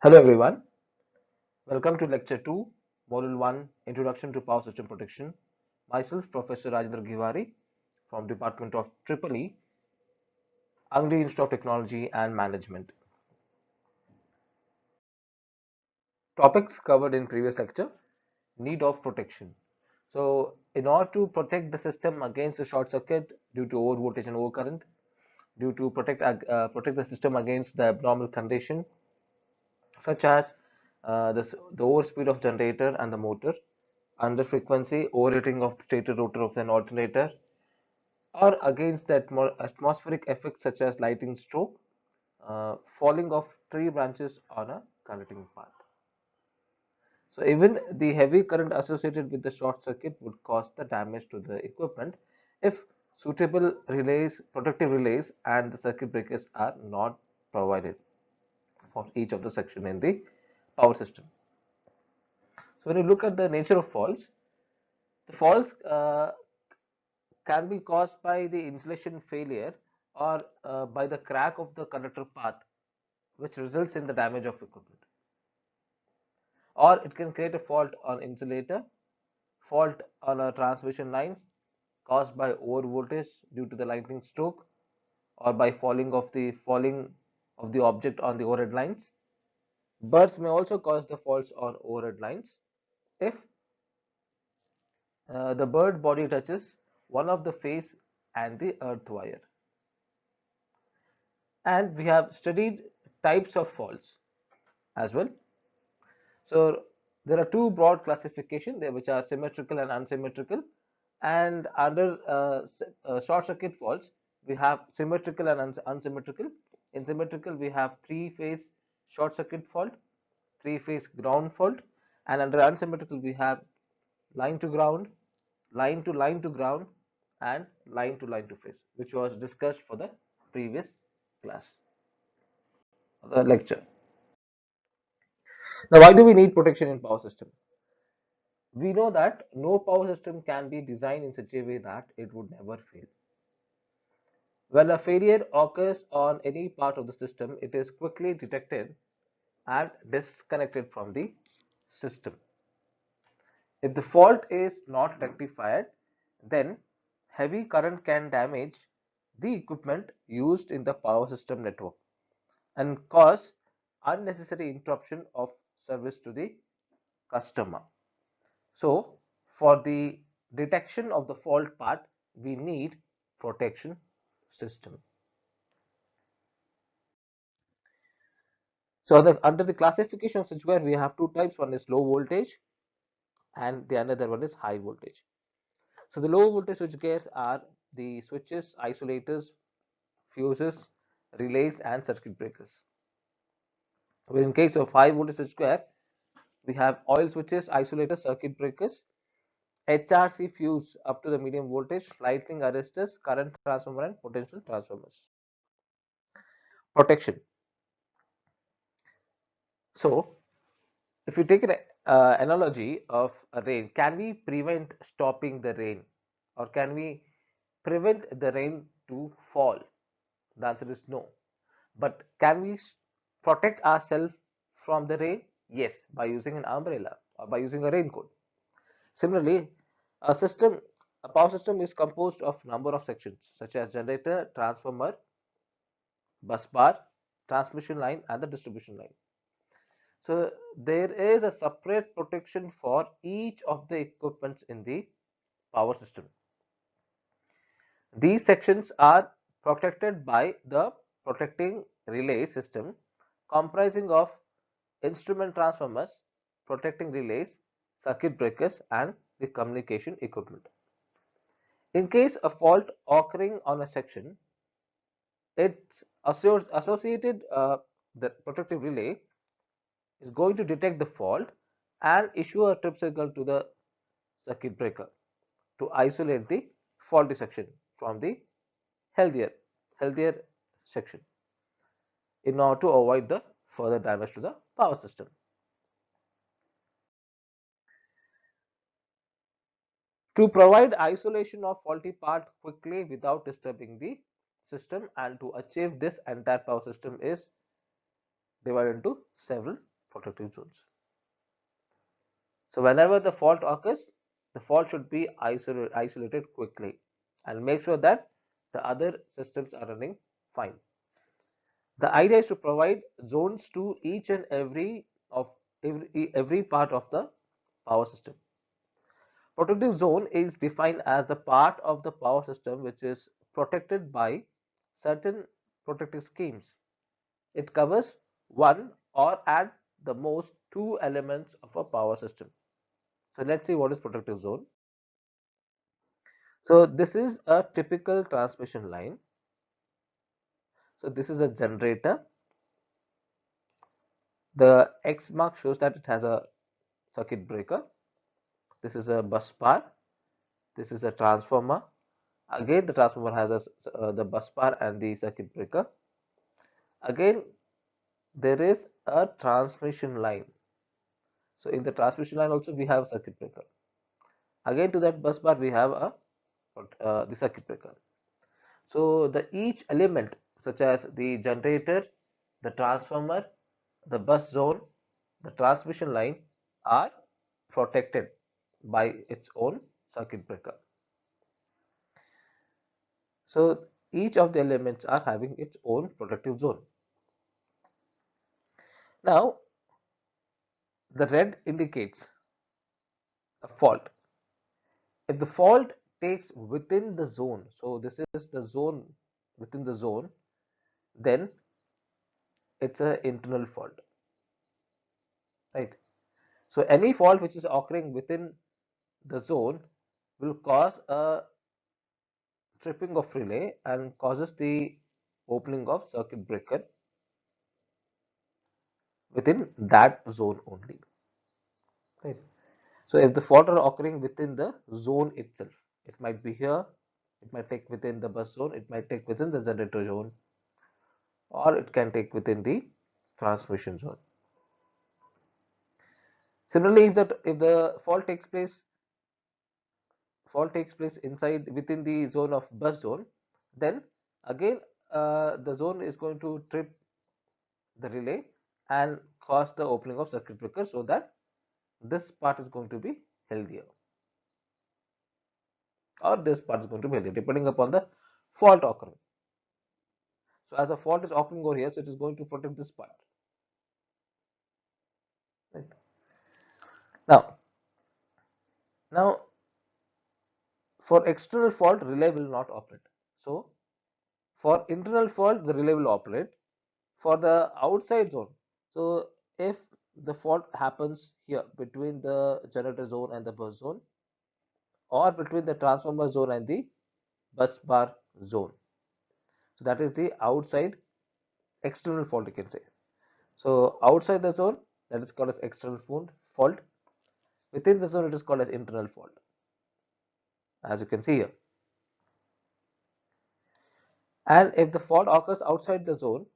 Hello everyone, welcome to Lecture 2, Module 1, Introduction to Power System Protection. Myself, Professor Rajendra Ghiwari from Department of EEE, Angli Institute of Technology and Management. Topics covered in previous lecture, need of protection. So, in order to protect the system against a short circuit due to overvoltage and overcurrent, due to protect the system against the abnormal condition, such as the overspeed of generator and the motor, under frequency, overheating of the stator rotor of an alternator, or against the atmospheric effects such as lightning stroke, falling of tree branches on a conducting path. So even the heavy current associated with the short circuit would cause the damage to the equipment if suitable relays, protective relays and the circuit breakers are not provided for each of the section in the power system. So when you look at the nature of faults, the faults can be caused by the insulation failure or by the crack of the conductor path, which results in the damage of equipment. Or it can create a fault on insulator, fault on a transmission line caused by over voltage due to the lightning stroke, or by falling of the object on the overhead lines. Birds may also cause the faults on overhead lines if the bird body touches one of the face and the earth wire. And we have studied types of faults as well. So there are two broad classifications there, which are symmetrical and unsymmetrical. And under short circuit faults, we have symmetrical and unsymmetrical. In symmetrical, we have three-phase short circuit fault, three-phase ground fault, and under unsymmetrical, we have line to ground, line to ground, and line to phase, which was discussed for the previous class, the lecture. Now, why do we need protection in power system? We know that no power system can be designed in such a way that it would never fail. When a failure occurs on any part of the system, it is quickly detected and disconnected from the system. If the fault is not rectified, then heavy current can damage the equipment used in the power system network and cause unnecessary interruption of service to the customer. So, for the detection of the fault part, we need protection system. So, under the classification of switchgear, we have two types. One is low voltage, and the another one is high voltage. So, the low voltage switchgears are the switches, isolators, fuses, relays, and circuit breakers. Well, in case of high voltage switchgear, we have oil switches, isolators, circuit breakers, HRC fuse up to the medium voltage, lightning arresters, current transformer, and potential transformers. Protection. So, if you take an analogy of a rain, can we prevent stopping the rain, or can we prevent the rain to fall? The answer is no. But can we protect ourselves from the rain? Yes, by using an umbrella or by using a raincoat. Similarly, a system, a power system is composed of number of sections such as generator, transformer, bus bar, transmission line, and the distribution line. So there is a separate protection for each of the equipments in the power system. These sections are protected by the protecting relay system comprising of instrument transformers, protecting relays, circuit breakers, and the communication equipment. In case a fault occurring on a section, it's associated the protective relay is going to detect the fault and issue a trip signal to the circuit breaker to isolate the faulty section from the healthier healthier section in order to avoid the further damage to the power system. To provide isolation of faulty part quickly without disturbing the system, and to achieve this, entire power system is divided into several protective zones. So whenever the fault occurs, the fault should be isolated quickly and make sure that the other systems are running fine. The idea is to provide zones to each and every part of the power system. Protective zone is defined as the part of the power system which is protected by certain protective schemes. It covers one or at the most two elements of a power system. So let's see what is protective zone. So this is a typical transmission line. So this is a generator. The X mark shows that it has a circuit breaker. This is a bus bar. This is a transformer. Again, the transformer has the bus bar and the circuit breaker. Again, there is a transmission line. So in the transmission line also we have a circuit breaker. Again, to that bus bar we have the circuit breaker. So the each element such as the generator, the transformer, the bus zone, the transmission line are protected by its own circuit breaker. So each of the elements are having its own protective zone. Now the red indicates a fault. If the fault takes within the zone, so this is the zone within the zone, then it's an internal fault, right? So any fault which is occurring within the zone will cause a tripping of relay and causes the opening of circuit breaker within that zone only, right? So if the fault are occurring within the zone itself, it might be here, it might take within the bus zone, it might take within the generator zone, or it can take within the transmission zone. Similarly, if the fault takes place inside within the zone of bus zone, then again the zone is going to trip the relay and cause the opening of circuit breaker, so that this part is going to be healthier or this part is going to be healthier depending upon the fault occurring. So as a fault is occurring over here, so it is going to protect this part, right? Now for external fault, relay will not operate. So for internal fault, the relay will operate. For the outside zone, so if the fault happens here between the generator zone and the bus zone, or between the transformer zone and the bus bar zone, so that is the outside external fault, you can say. So outside the zone, that is called as external fault. Within the zone, it is called as internal fault, as you can see here. And if the fault occurs outside the zone,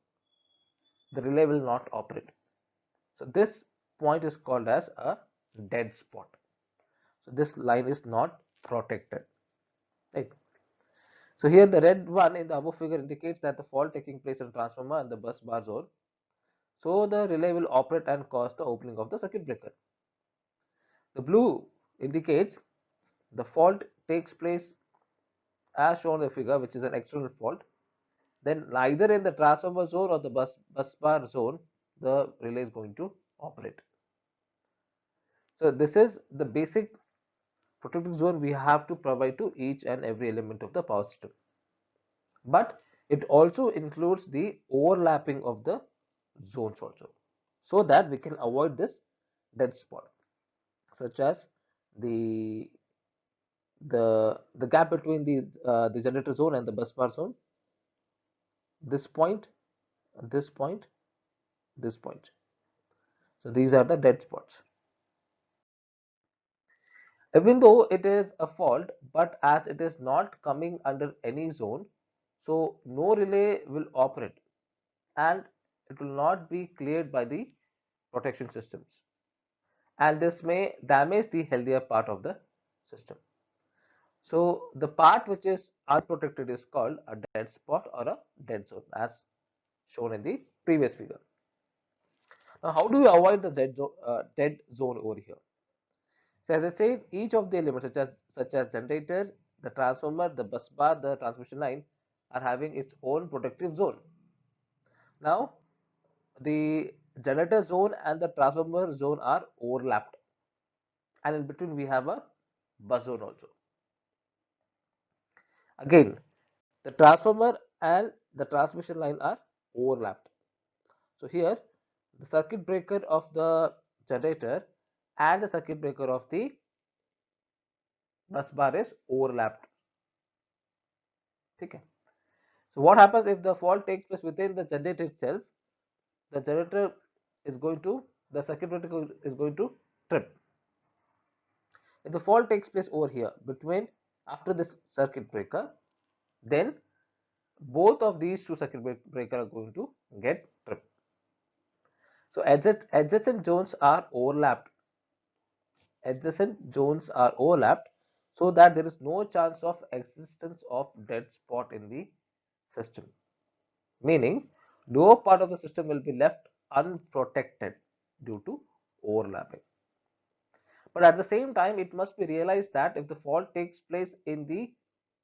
the relay will not operate. So this point is called as a dead spot. So this line is not protected, right? So here the red one in the above figure indicates that the fault taking place in transformer and the bus bar zone. So the relay will operate and cause the opening of the circuit breaker. The blue indicates the fault takes place as shown in the figure, which is an external fault. Then neither in the transformer zone or the bus bar zone, the relay is going to operate. So this is the basic protective zone we have to provide to each and every element of the power system. But it also includes the overlapping of the zones also, so that we can avoid this dead spot, such as the the gap between the generator zone and the bus bar zone, this point, this point, this point. So these are the dead spots. Even though it is a fault, but as it is not coming under any zone, so no relay will operate and it will not be cleared by the protection systems, and this may damage the healthier part of the system. So the part which is unprotected is called a dead spot or a dead zone, as shown in the previous figure. Now, how do we avoid the dead zone over here? So as I said, each of the elements such as generator, the transformer, the bus bar, the transmission line are having its own protective zone. Now, the generator zone and the transformer zone are overlapped, and in between we have a bus zone also. Again, the transformer and the transmission line are overlapped. So here, the circuit breaker of the generator and the circuit breaker of the bus bar is overlapped. Okay. So what happens if the fault takes place within the generator itself? The generator is going to the circuit breaker is going to trip. If the fault takes place over here between after this circuit breaker, then both of these two circuit breaker are going to get tripped. So adjacent zones are overlapped. Adjacent zones are overlapped so that there is no chance of existence of dead spot in the system. Meaning, no part of the system will be left unprotected due to overlapping. But at the same time, it must be realized that if the fault takes place in the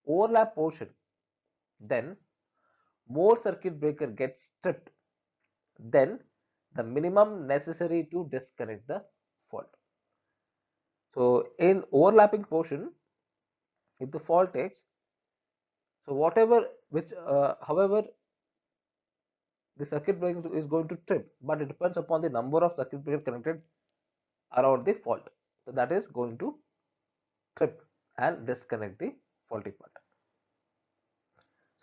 overlap portion, then more circuit breaker gets stripped than the minimum necessary to disconnect the fault. So in overlapping portion, if the fault takes, so whatever which however the circuit breaker is going to trip, but it depends upon the number of circuit breaker connected around the fault. So that is going to trip and disconnect the faulty part.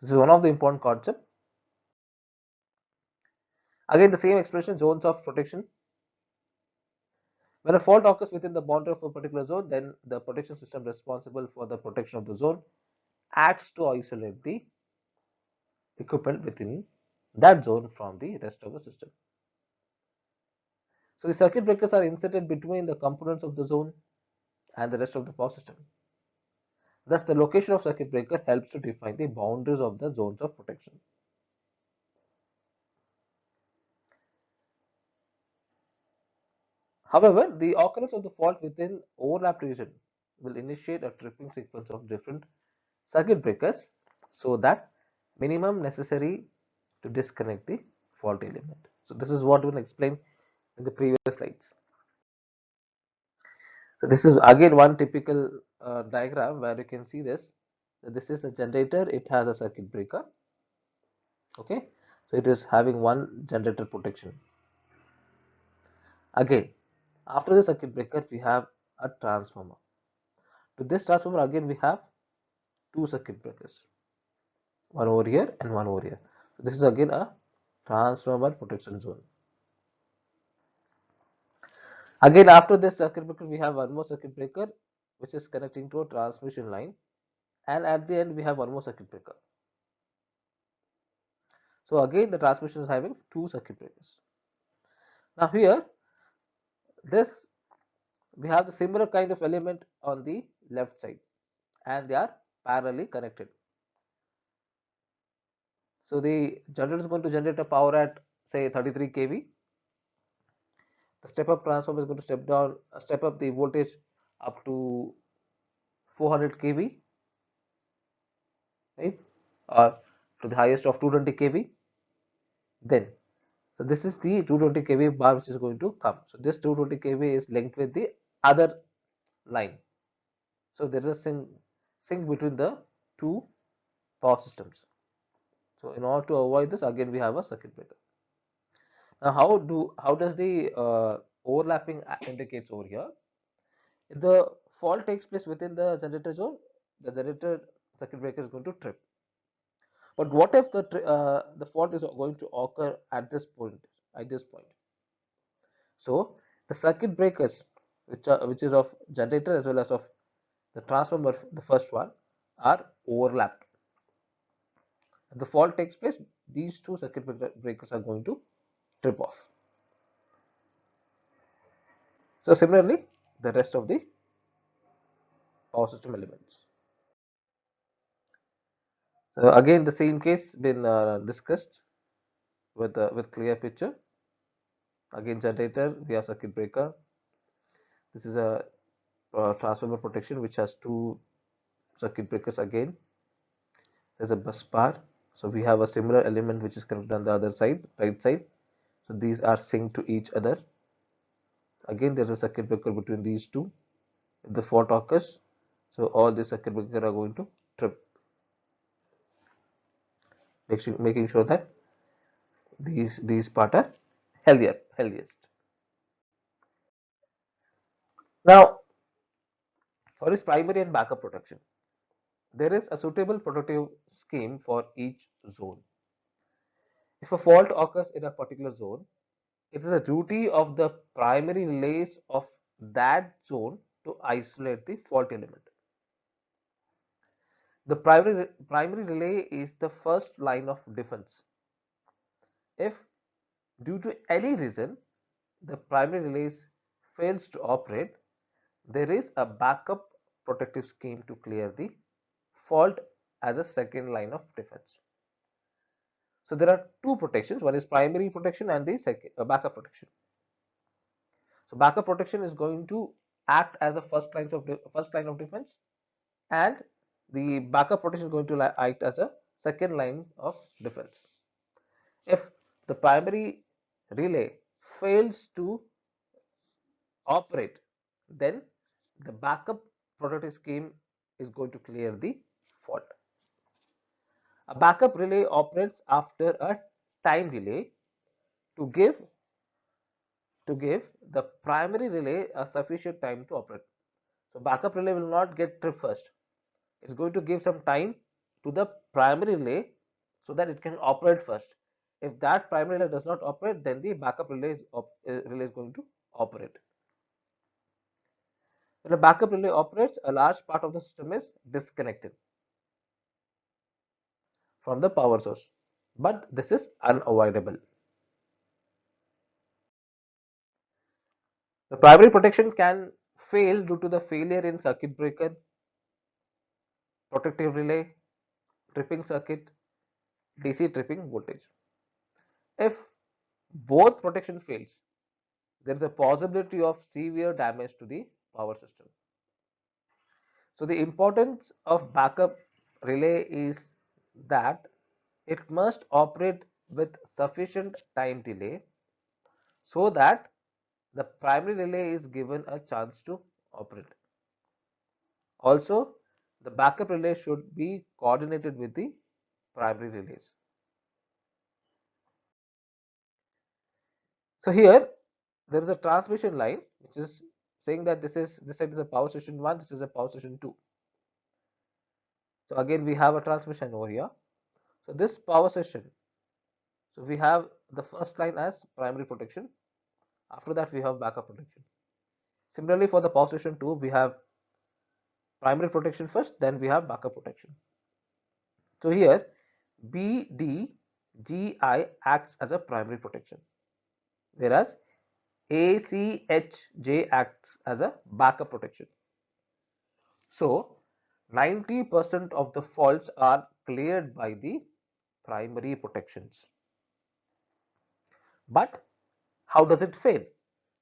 This is one of the important concepts. Again, the same expression, zones of protection. When a fault occurs within the boundary of a particular zone, then the protection system responsible for the protection of the zone acts to isolate the equipment within that zone from the rest of the system. So the circuit breakers are inserted between the components of the zone and the rest of the power system. Thus, the location of circuit breaker helps to define the boundaries of the zones of protection. However, the occurrence of the fault within overlapped region will initiate a tripping sequence of different circuit breakers so that minimum necessary to disconnect the faulty element. So this is what we'll explain in the previous slides. So this is again one typical diagram where you can see this. So this is a generator, it has a circuit breaker. Okay, so it is having one generator protection. Again, after the circuit breaker, we have a transformer. To this transformer, again we have two circuit breakers, one over here and one over here. So this is again a transformer protection zone. Again, after this circuit breaker, we have one more circuit breaker which is connecting to a transmission line, and at the end we have one more circuit breaker. So again, the transmission is having two circuit breakers. Now here, this we have the similar kind of element on the left side, and they are parallelly connected. So the generator is going to generate a power at say 33 kV. The step up transformer is going to step up the voltage up to 400 kV, right, or to the highest of 220 kV. Then, so this is the 220 kV bar which is going to come. So this 220 kV is linked with the other line. So there is a sync between the two power systems. So in order to avoid this, again we have a circuit breaker. Now how does the overlapping indicates over here? If the fault takes place within the generator zone, the generator circuit breaker is going to trip. But what if the fault is going to occur at this point? At this point, so the circuit breakers, which is of generator as well as of the transformer, the first one, are overlapped. If the fault takes place, these two circuit breakers are going to trip off. So similarly, the rest of the power system elements. So again, the same case been discussed with clear picture. Again, generator, we have circuit breaker. This is a transformer protection which has two circuit breakers. Again, there's a bus bar. So we have a similar element which is connected on the other side, right side. So these are synced to each other. Again, there's a circuit breaker between these two. If the fault occurs, so all the circuit breakers are going to trip, making sure that these part are healthiest. Now, for its primary and backup protection, there is a suitable protective scheme for each zone. If a fault occurs in a particular zone, it is a duty of the primary relays of that zone to isolate the fault element. The primary relay is the first line of defense. If due to any reason the primary relay fails to operate, there is a backup protective scheme to clear the fault as a second line of defense. So there are two protections. One is primary protection and the second backup protection. So backup protection is going to act as a first line of defense, and the backup protection is going to act as a second line of defense. If the primary relay fails to operate, then the backup protective scheme is going to clear the fault. A backup relay operates after a time delay to give the primary relay a sufficient time to operate. So backup relay will not get tripped first. It's going to give some time to the primary relay so that it can operate first. If that primary relay does not operate, then the backup relay is going to operate. When a backup relay operates, a large part of the system is disconnected from the power source, but this is unavoidable. The primary protection can fail due to the failure in circuit breaker, protective relay, tripping circuit, DC tripping voltage. If both protection fails, there is a possibility of severe damage to the power system. So the importance of backup relay is that it must operate with sufficient time delay so that the primary relay is given a chance to operate. Also, the backup relay should be coordinated with the primary relays. So here there is a transmission line which is saying that this side is a power station 1, this is a power station 2. So again we have a transmission over here. So this power station, so we have the first line as primary protection. After that we have backup protection. Similarly for the power station 2, we have primary protection first, then we have backup protection. So here BDGI acts as a primary protection, whereas ACHJ acts as a backup protection. So 90% of the faults are cleared by the primary protections. But how does it fail?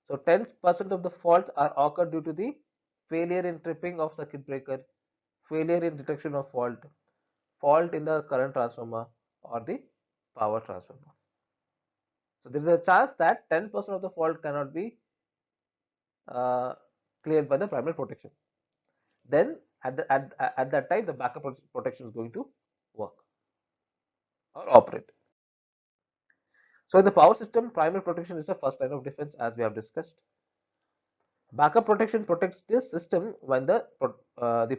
So 10% of the faults are occurred due to the failure in tripping of circuit breaker, failure in detection of fault, fault in the current transformer or the power transformer. So there is a chance that 10% of the fault cannot be uh, cleared by the primary protection. Then at that time the backup protection is going to work or operate. So in the power system, primary protection is the first line of defense as we have discussed. Backup protection protects this system when the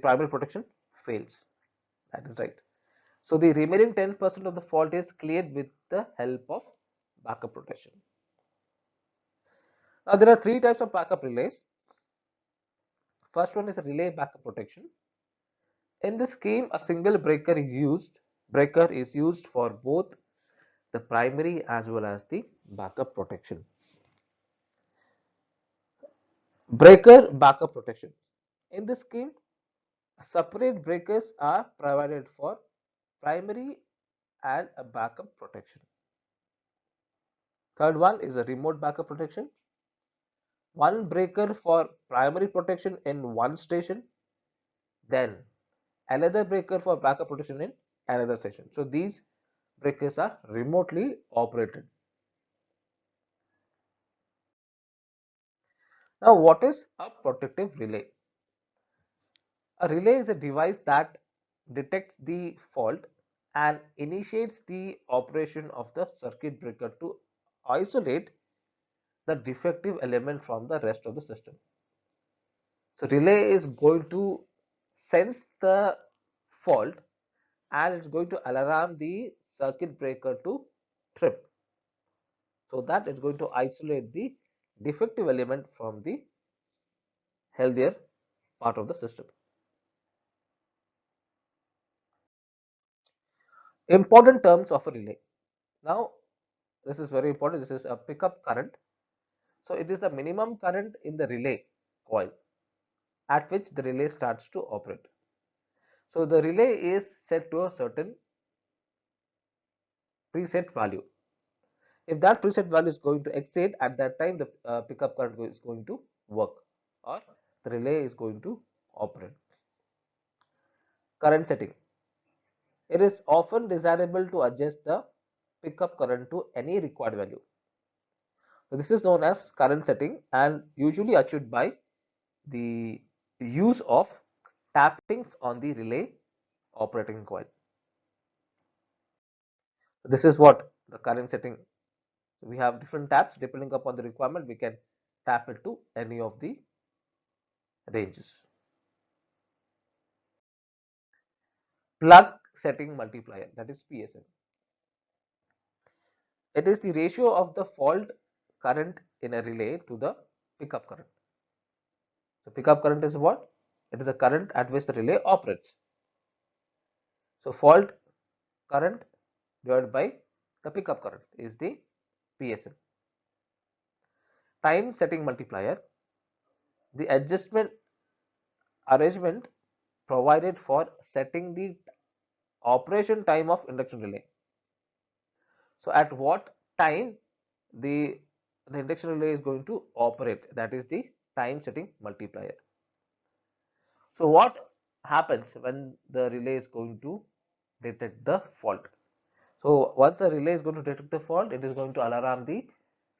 primary protection fails. That is right. So the remaining 10% of the fault is cleared with the help of backup protection. Now there are three types of backup relays. First one is a relay backup protection. In this scheme, a single breaker is used for both the primary as well as the backup protection. Breaker backup protection. In this scheme, separate breakers are provided for primary and a backup protection. Third one is a remote backup protection. One breaker for primary protection in one station, then another breaker for backup protection in another station. So these breakers are remotely operated. Now, what is a protective relay? A relay is a device that detects the fault and initiates the operation of the circuit breaker to isolate the defective element from the rest of the system. So relay is going to sense the fault and it's going to alarm the circuit breaker to trip, so that it's going to isolate the defective element from the healthier part of the system. Important terms of a relay. Now, this is very important. This is a pickup current. So it is the minimum current in the relay coil at which the relay starts to operate. So the relay is set to a certain preset value. If that preset value is going to exceed, at that time the pickup current is going to work or the relay is going to operate. Current setting. It is often desirable to adjust the pickup current to any required value. So this is known as current setting and usually achieved by the use of tappings on the relay operating coil. So this is what the current setting. We have different taps depending upon the requirement. We can tap it to any of the ranges. Plug setting multiplier, that is PSM. It is the ratio of the fault current in a relay to the pickup current. So pickup current is what? It is the current at which the relay operates. So fault current divided by the pickup current is the PSM. Time setting multiplier, the adjustment arrangement provided for setting the operation time of induction relay. So at what time the induction relay is going to operate, that is the time setting multiplier. So what happens when the relay is going to detect the fault? So once the relay is going to detect the fault, it is going to alarm the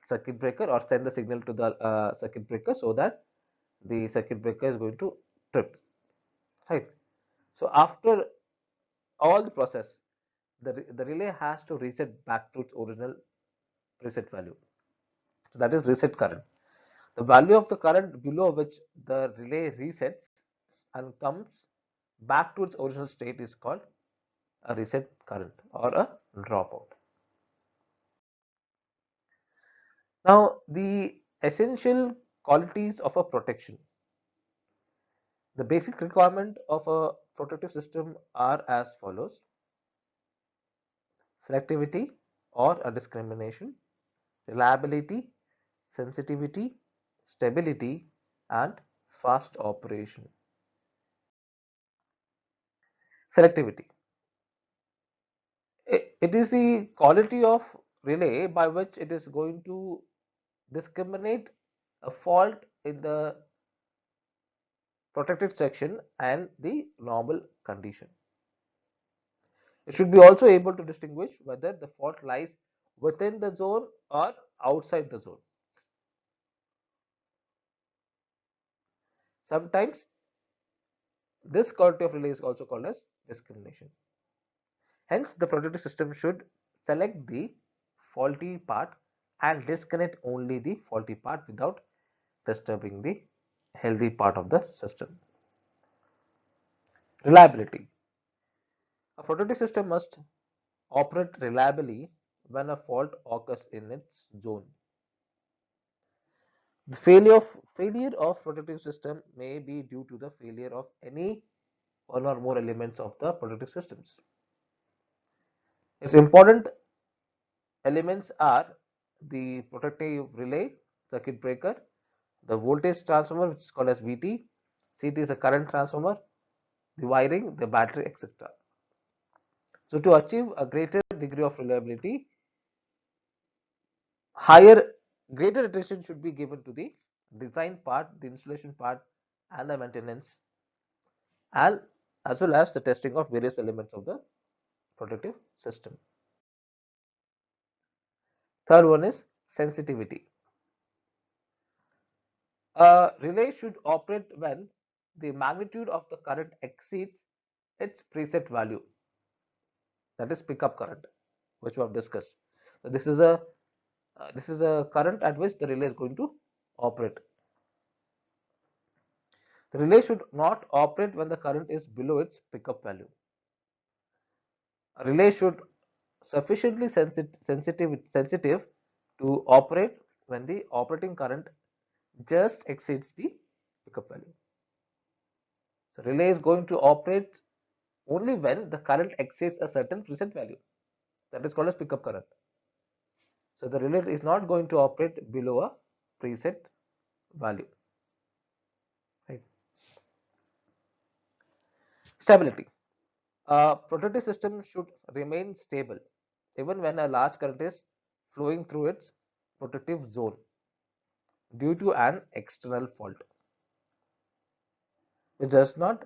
circuit breaker or send the signal to the circuit breaker so that the circuit breaker is going to trip, right? So after all the process, the relay has to reset back to its original preset value. So that is reset current. The value of the current below which the relay resets and comes back to its original state is called a reset current or a dropout. Now, the essential qualities of a protection. The basic requirement of a protective system are as follows: selectivity or a discrimination, reliability, sensitivity, stability, and fast operation. Selectivity. It is the quality of relay by which it is going to discriminate a fault in the protected section and the normal condition. It should be also able to distinguish whether the fault lies within the zone or outside the zone. Sometimes this quality of relay is also called as discrimination. Hence, the protective system should select the faulty part and disconnect only the faulty part without disturbing the healthy part of the system. Reliability. A protective system must operate reliably when a fault occurs in its zone. The failure of protective system may be due to the failure of any one or more elements of the protective systems. Its important elements are the protective relay, circuit breaker, the voltage transformer which is called as VT, CT is a current transformer, the wiring, the battery, etc. So to achieve a greater degree of reliability, Higher, greater attention should be given to the design part, the installation part, and the maintenance, and as well as the testing of various elements of the protective system. Third one is sensitivity. A relay should operate when the magnitude of the current exceeds its preset value, that is pickup current, which we have discussed. So this is a current at which the relay is going to operate. The relay should not operate when the current is below its pickup value. A relay should sufficiently sensitive to operate when the operating current just exceeds the pickup value. The relay is going to operate only when the current exceeds a certain preset value, that is called as pickup current. So the relay is not going to operate below a preset value. Right. Stability. A protective system should remain stable even when a large current is flowing through its protective zone due to an external fault which does not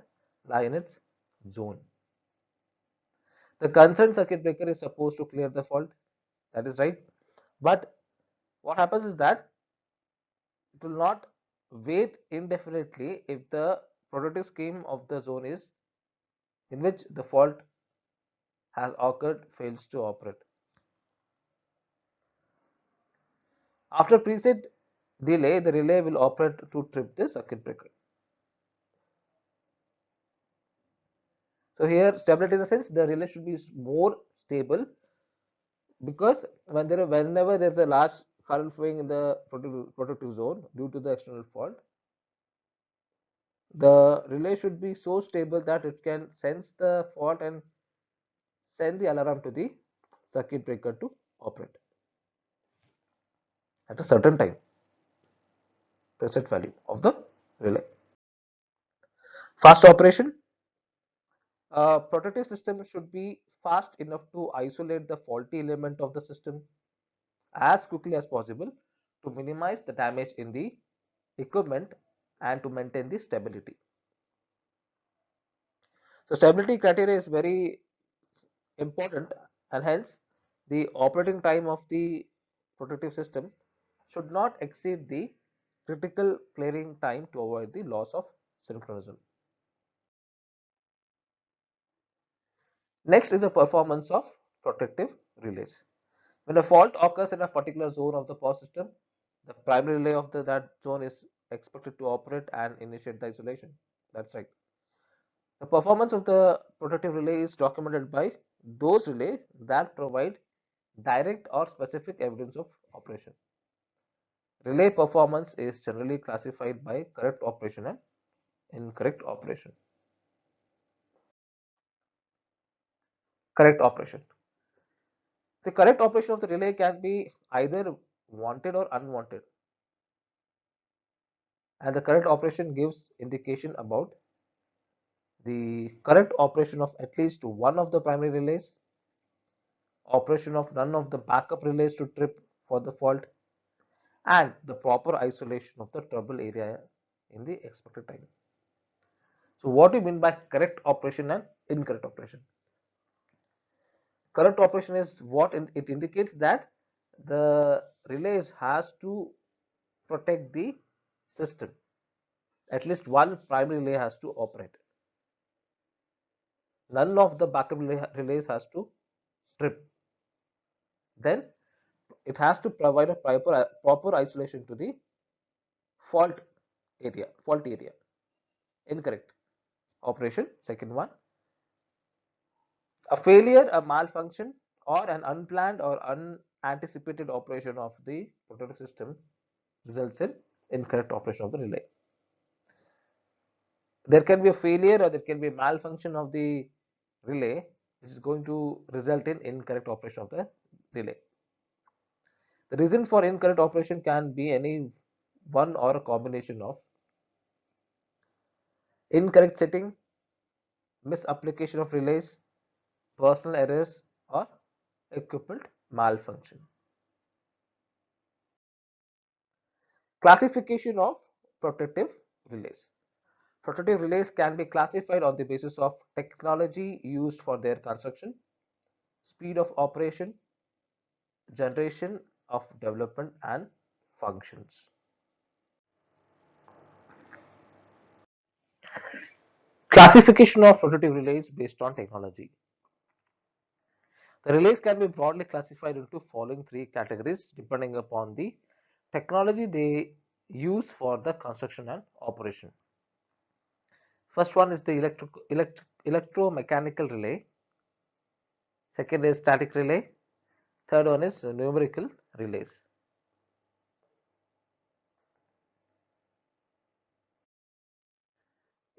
lie in its zone. The concerned circuit breaker is supposed to clear the fault, that is right. But what happens is that it will not wait indefinitely if the protective scheme of the zone is in which the fault has occurred fails to operate. After preset delay, the relay will operate to trip the circuit breaker. So here stability in the sense the relay should be more stable, because whenever there is a large current flowing in the protective zone due to the external fault, the relay should be so stable that it can sense the fault and send the alarm to the circuit breaker to operate at a certain time, preset value of the relay. Fast operation. A protective system should be fast enough to isolate the faulty element of the system as quickly as possible to minimize the damage in the equipment and to maintain the stability. So stability criteria is very important, and hence the operating time of the protective system should not exceed the critical clearing time to avoid the loss of synchronism. Next is the performance of protective relays. When a fault occurs in a particular zone of the power system, the primary relay of that zone is expected to operate and initiate the isolation. That's right. The performance of the protective relay is documented by those relays that provide direct or specific evidence of operation. Relay performance is generally classified by correct operation and incorrect operation. Correct operation. The correct operation of the relay can be either wanted or unwanted, and the correct operation gives indication about the correct operation of at least one of the primary relays, operation of none of the backup relays to trip for the fault, and the proper isolation of the trouble area in the expected time. So what do you mean by correct operation and incorrect operation? Correct operation is what it indicates that the relays has to protect the system. At least one primary relay has to operate. None of the backup relays has to trip. Then it has to provide a proper isolation to the fault area. Incorrect operation. Second one, a failure, a malfunction, or an unplanned or unanticipated operation of the protective system results in incorrect operation of the relay. There can be a failure or there can be a malfunction of the relay, which is going to result in incorrect operation of the relay. The reason for incorrect operation can be any one or a combination of incorrect setting, misapplication of relays, personal errors, or equipment malfunction. Classification of protective relays. Protective relays can be classified on the basis of technology used for their construction, speed of operation, generation of development, and functions. Classification of protective relays based on technology. The relays can be broadly classified into following three categories depending upon the technology they use for the construction and operation. First one is the electromechanical relay. Second is static relay. Third one is numerical relays.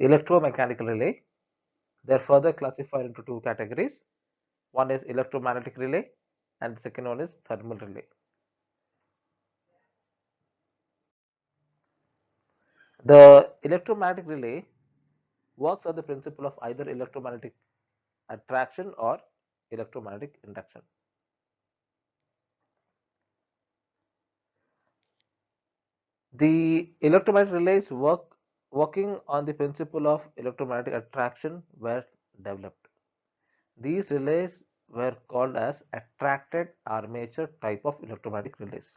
Electromechanical relay. They are further classified into two categories. One is electromagnetic relay and the second one is thermal relay. The electromagnetic relay works on the principle of either electromagnetic attraction or electromagnetic induction. The electromagnetic relays working on the principle of electromagnetic attraction were developed. These relays were called as attracted armature type of electromagnetic relays.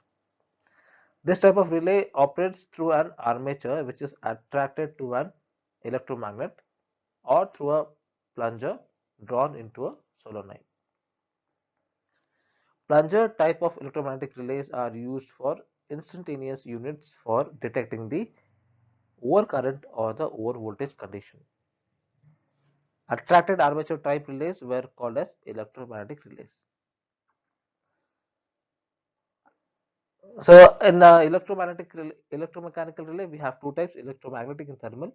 This type of relay operates through an armature which is attracted to an electromagnet or through a plunger drawn into a solenoid. Plunger type of electromagnetic relays are used for instantaneous units for detecting the overcurrent or the overvoltage condition. Attracted armature type relays were called as electromagnetic relays. So in electromechanical relay, we have two types: electromagnetic and thermal.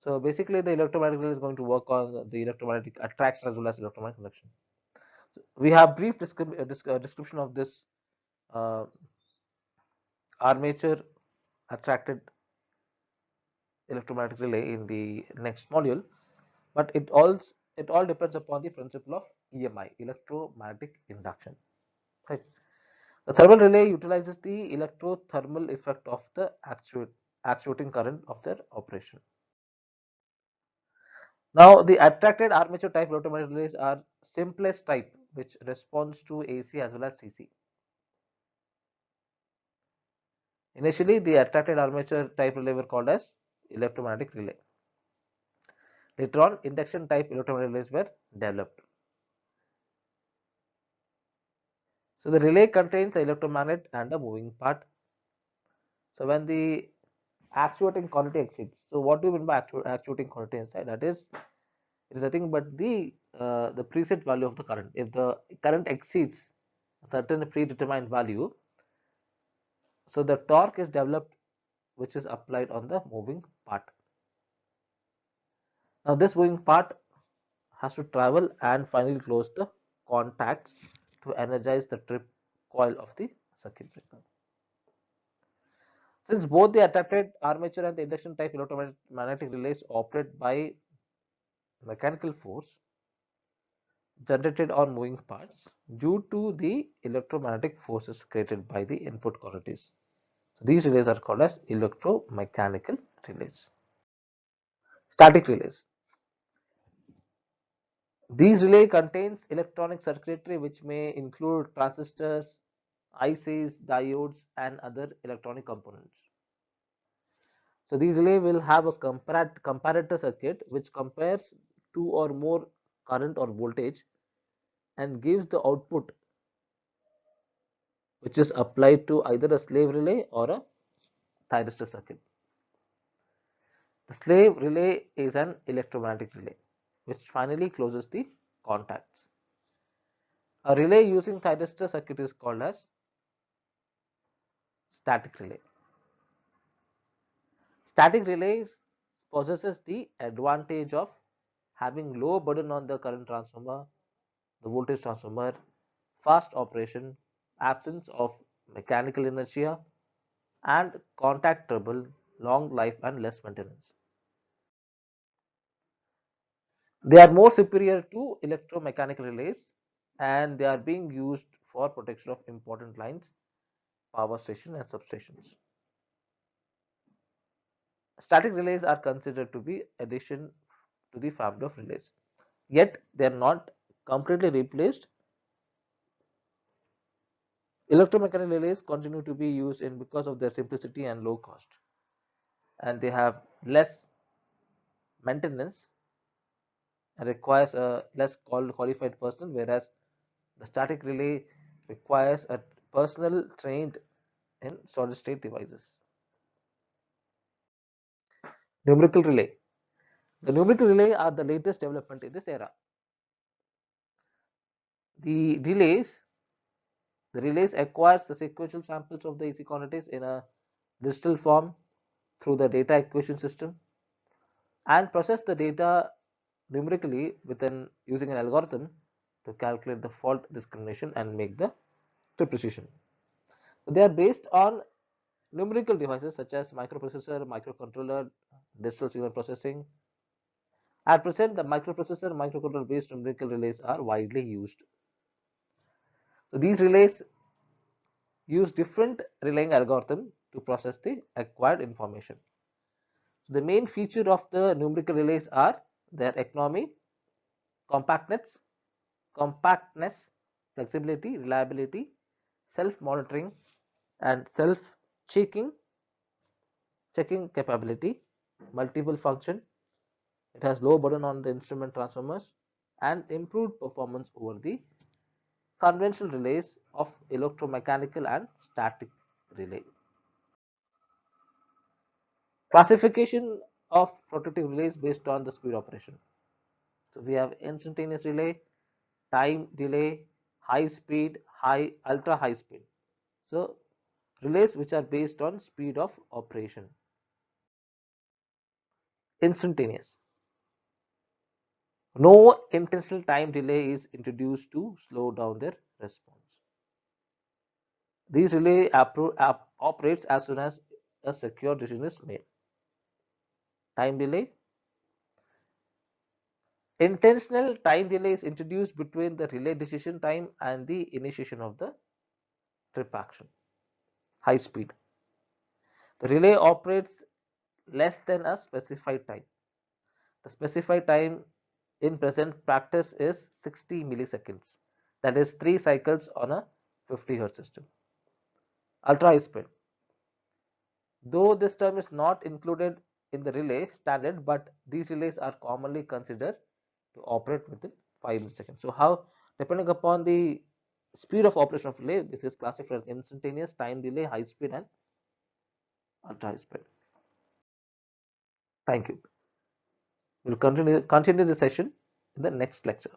So basically, the electromagnetic relay is going to work on the electromagnetic attraction as well as electromagnetic conduction. So we have brief description of this uh, armature attracted electromagnetic relay in the next module, but it all depends upon the principle of EMI, electromagnetic induction. Right. The thermal relay utilizes the electrothermal effect of the actuating current of their operation. Now, the attracted armature type electromagnetic relays are simplest type, which responds to AC as well as DC. Initially, the attracted armature type relay were called as electromagnetic relay. Later on, induction type electromagnetic relays were developed. So the relay contains an electromagnet and a moving part. So when the actuating quantity exceeds, so what do you mean by actuating quantity inside? That is, it is nothing but the preset value of the current. If the current exceeds a certain predetermined value, so the torque is developed which is applied on the moving part. Now this moving part has to travel and finally close the contacts to energize the trip coil of the circuit breaker. Since both the attracted armature and the induction type electromagnetic relays operate by mechanical force generated on moving parts due to the electromagnetic forces created by the input quantities. So these relays are called as electromechanical relays. Static relays. These relay contains electronic circuitry which may include transistors, ICs, diodes and other electronic components. So the relay will have a comparator circuit which compares two or more current or voltage and gives the output which is applied to either a slave relay or a thyristor circuit. The slave relay is an electromagnetic relay which finally closes the contacts. A relay using thyristor circuit is called as static relay. Static relays possesses the advantage of having low burden on the current transformer, the voltage transformer, fast operation, absence of mechanical inertia, and contact trouble, long life and less maintenance. They are more superior to electromechanical relays and they are being used for protection of important lines, power station and substations. Static relays are considered to be addition to the family of relays. Yet they are not completely replaced. Electromechanical relays continue to be used in because of their simplicity and low cost, and they have less maintenance and requires a less qualified person, whereas the static relay requires a personnel trained in solid state devices. Numerical relay. The numerical relay are the latest development in this era. The relays The relays acquires the sequential samples of the AC quantities in a digital form through the data acquisition system and process the data numerically within using an algorithm to calculate the fault discrimination and make the trip precision. So they are based on numerical devices such as microprocessor, microcontroller, digital signal processing. At present, the microprocessor, microcontroller based numerical relays are widely used. So these relays use different relaying algorithm to process the acquired information. The main feature of the numerical relays are their economy, compactness, compactness, flexibility, reliability, self-monitoring, and self-checking capability, multiple function. It has low burden on the instrument transformers and improved performance over the conventional relays of electromechanical and static relay. Classification of protective relays based on the speed operation. So we have instantaneous relay, time delay, high speed, ultra high speed. So relays which are based on speed of operation. Instantaneous. No intentional time delay is introduced to slow down their response. These relay operates as soon as a secure decision is made. Time delay. Intentional time delay is introduced between the relay decision time and the initiation of the trip action. High speed. The relay operates less than a specified time. The specified time in present practice is 60 milliseconds. That is 3 cycles on a 50 Hz system. Ultra high speed. Though this term is not included in the relay standard, but these relays are commonly considered to operate within 5 milliseconds. So how, depending upon the speed of operation of relay, this is classified as instantaneous, time delay, high speed, and ultra high speed. Thank you. We'll continue the session in the next lecture.